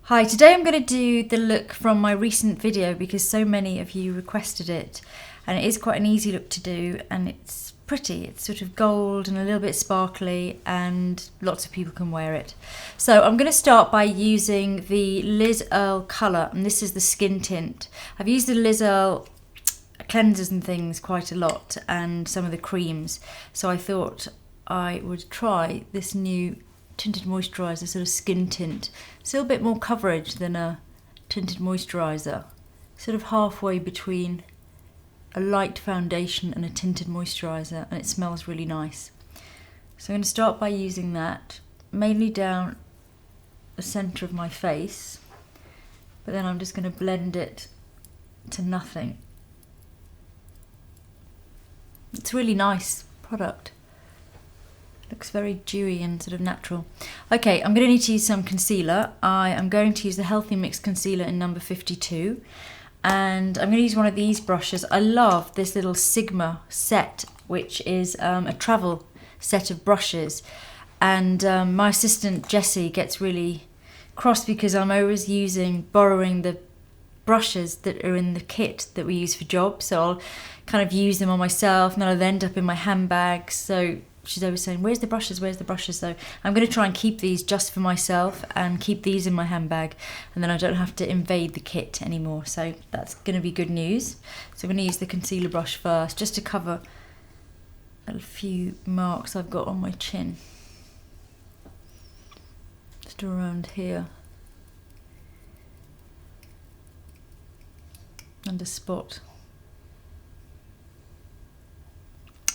Hi, today I'm going to do the look from my recent video because so many of you requested it, and it is quite an easy look to do and it's pretty. It's sort of gold and a little bit sparkly and lots of people can wear it. So I'm going to start by using the Liz Earle colour, and this is the skin tint. I've used the Liz Earle cleansers and things quite a lot and some of the creams, so I thought I would try this new tinted moisturiser, sort of skin tint. Still a bit more coverage than a tinted moisturiser, sort of halfway between a light foundation and a tinted moisturiser, and it smells really nice. So I'm going to start by using that mainly down the centre of my face, but then I'm just going to blend it to nothing. It's a really nice product. Looks very dewy and sort of natural. Okay, I'm going to need to use some concealer. I am going to use the Healthy Mix Concealer in number 52. And I'm going to use one of these brushes. I love this little Sigma set, which is a travel set of brushes. And my assistant Jessie gets really cross because I'm always borrowing the brushes that are in the kit that we use for jobs. So I'll kind of use them on myself and then I'll end up in my handbag. So she's always saying, where's the brushes, where's the brushes? So I'm going to try and keep these just for myself and keep these in my handbag, and then I don't have to invade the kit anymore. So that's going to be good news. So I'm going to use the concealer brush first just to cover a few marks I've got on my chin. Just around here. And a spot.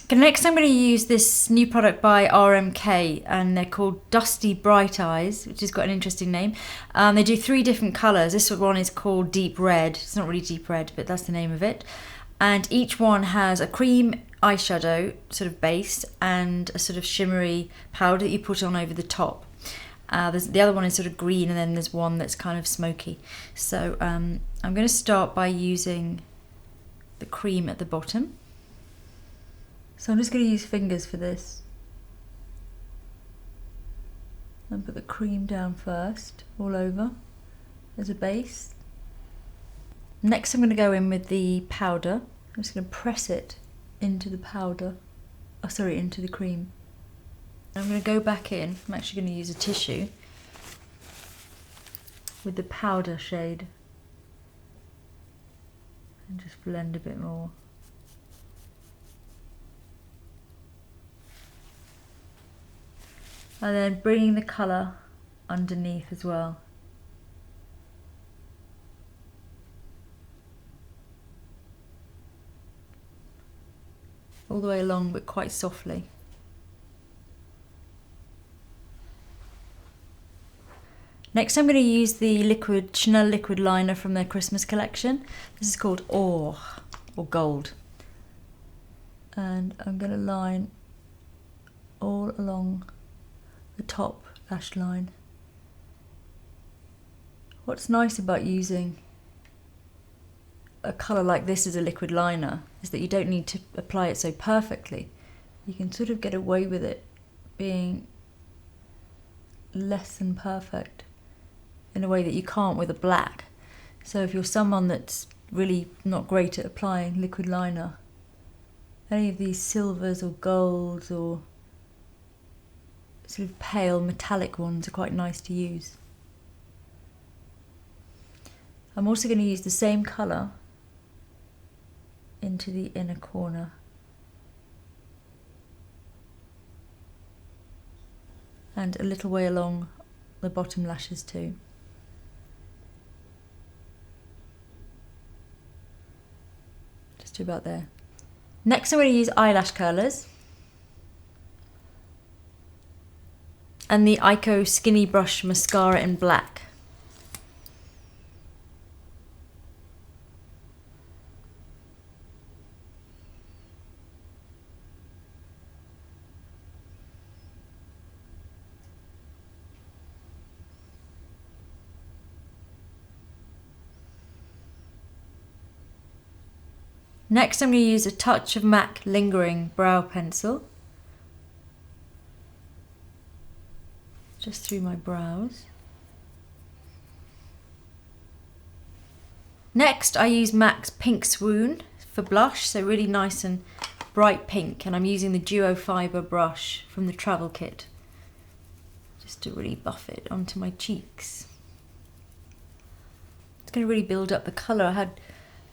Okay, next I'm going to use this new product by RMK, and they're called Dusty Bright Eyes, which has got an interesting name. They do 3 different colours. This one is called Deep Red. It's not really deep red, but that's the name of it. And each one has a cream eyeshadow sort of base and a sort of shimmery powder that you put on over the top. The other one is sort of green, and then there's one that's kind of smoky. So I'm going to start by using the cream at the bottom. So I'm just going to use fingers for this. And put the cream down first, all over, as a base. Next I'm going to go in with the powder. I'm just going to press it into the powder. Oh, sorry, into the cream. I'm going to go back in. I'm actually going to use a tissue with the powder shade. And just blend a bit more. And then bringing the colour underneath as well. All the way along, but quite softly. Next I'm going to use the Chanel liquid liner from their Christmas collection. This is called Or, or Gold. And I'm going to line all along the top lash line. What's nice about using a colour like this as a liquid liner is that you don't need to apply it so perfectly. You can sort of get away with it being less than perfect in a way that you can't with a black. So if you're someone that's really not great at applying liquid liner, any of these silvers or golds or sort of pale metallic ones are quite nice to use. I'm also going to use the same colour into the inner corner. And a little way along the bottom lashes too. Just to about there. Next I'm going to use eyelash curlers. And the Eyeko Skinny Brush Mascara in black. Next I'm going to use a touch of MAC Lingering Brow Pencil. Just through my brows. Next, I use MAC's Pink Swoon for blush, so really nice and bright pink, and I'm using the Duo Fibre brush from the travel kit just to really buff it onto my cheeks. It's going to really build up the colour. I had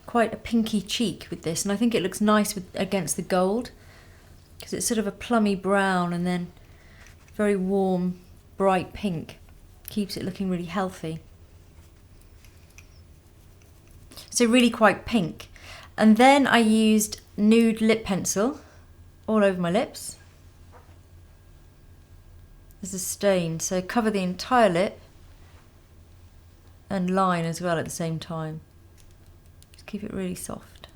quite a pinky cheek with this, and I think it looks nice against the gold because it's sort of a plummy brown and then very warm, bright pink. Keeps it looking really healthy. So really quite pink. And then I used Nude lip pencil all over my lips. There's a stain, so cover the entire lip and line as well at the same time. Just keep it really soft.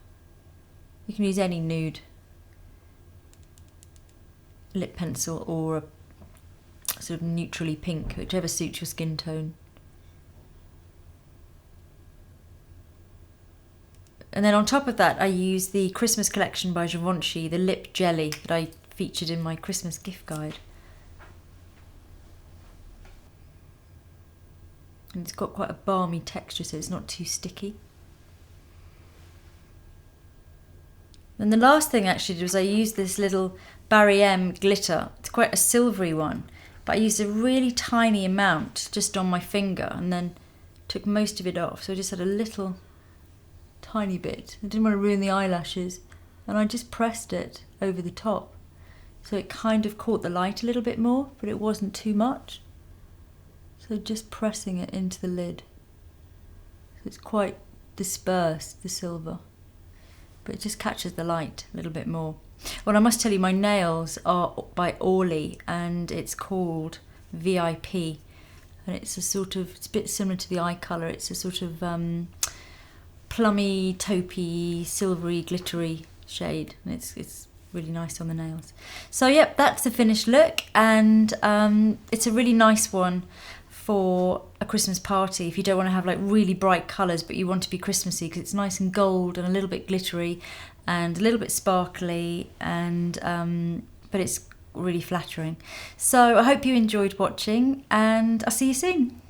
You can use any nude lip pencil or a sort of neutrally pink, whichever suits your skin tone. And then on top of that, I use the Christmas collection by Givenchy, the lip jelly that I featured in my Christmas gift guide. And it's got quite a balmy texture, so it's not too sticky. And the last thing I actually did was I used this little Barry M glitter. It's quite a silvery one, but I used a really tiny amount just on my finger and then took most of it off. So I just had a little tiny bit. I didn't want to ruin the eyelashes, and I just pressed it over the top. So it kind of caught the light a little bit more, but it wasn't too much. So just pressing it into the lid. So it's quite dispersed, the silver, but it just catches the light a little bit more. Well, I must tell you, my nails are by Orly, and it's called VIP, and it's a bit similar to the eye colour. It's a sort of plummy, taupey, silvery, glittery shade, and it's really nice on the nails. So yep, that's the finished look, and it's a really nice one for a Christmas party if you don't want to have like really bright colours but you want to be Christmassy, because it's nice and gold and a little bit glittery and a little bit sparkly, and but it's really flattering. So I hope you enjoyed watching, and I'll see you soon.